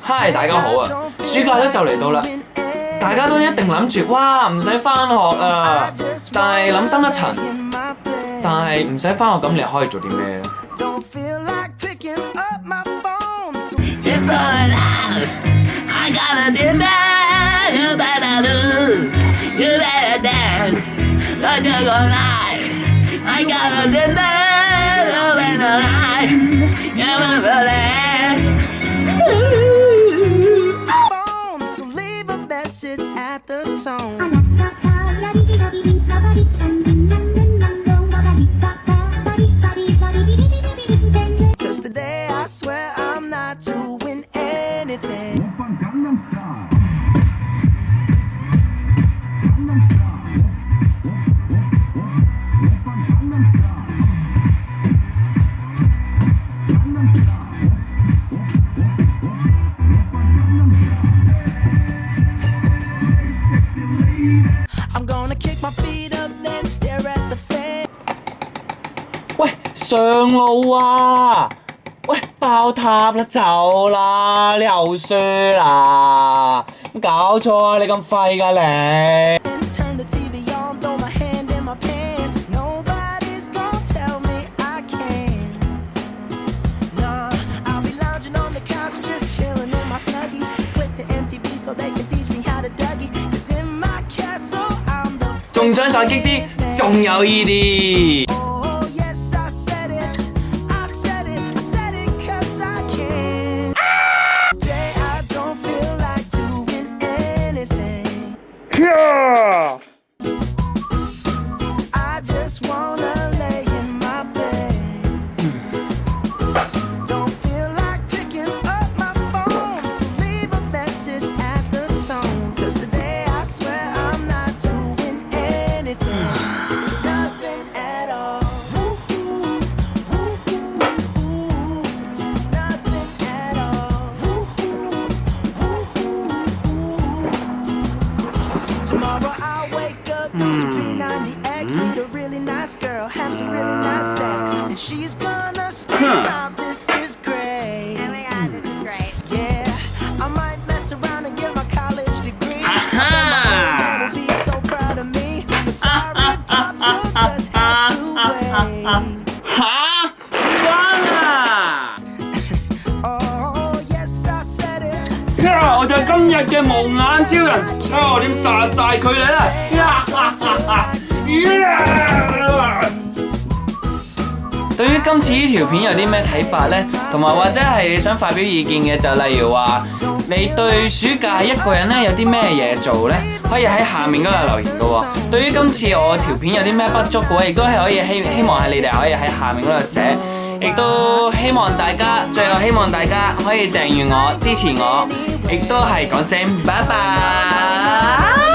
嗨，大家好啊！暑假都就嚟到啦，大家都一定諗住哇唔使返學啊，但係諗深一層，但係唔使返學咁你可以做啲咩咧？ It's all out. I gotta do that. You better do. You better dance. Cause you're gonna lie. I gotta do that. You better lie. You better lie. So leave a message at the tone. Cause today I swear I'm not doing anything. I'm gonna kick my feet up, then stare at the fan. 喂，上路啊！喂，爆塔啦，走啦！你又輸啦！搞錯啊！你咁廢㗎你！ Turn the TV on, throw my hand in my pants. Nobody's gonna tell me I can't. Nah, I'll be lounging on the couch, just chilling in my snuggie. Quit to MTV so they can teach me how to Dougie. Cause in my castle, I'm the 仲想再激啲，仲有依啲。 Oh, yes, I said it. I said it. I said it 'cause I can. Today I don't feel like doing anything. I just wanna lay in my bed. Don't feel like picking up my phone, so leave a message at the tone. 'Cause today I swear I'm not doing anything. Nothing at all. Nothing at all. Tomorrow I'll wake up, do some P90X, meet a really nice girl, have some really nice sex, and she's gonna scream out, "This is great." Oh my god, this is great. Yeah, I might mess around and get my college degree. Aha! I'll be so proud of me. But sorry, pops, you'll just have to wait. 吓？關啊！ Oh, yes, I said it. 我就係今日嘅無眼超人，我點殺晒佢哋啦！對於今次呢條片有啲咩睇法呢？同埋或者係你想發表意見嘅，就例如話你對暑假一個人呢有啲咩嘢做呢？可以喺下面嗰度留言嘅喎。對於今次我條片有啲咩不足嘅話，亦都係可以希望係你哋可以喺下面嗰度寫，亦都希望大家最後希望大家可以訂閱我支持我，亦都係講聲拜拜。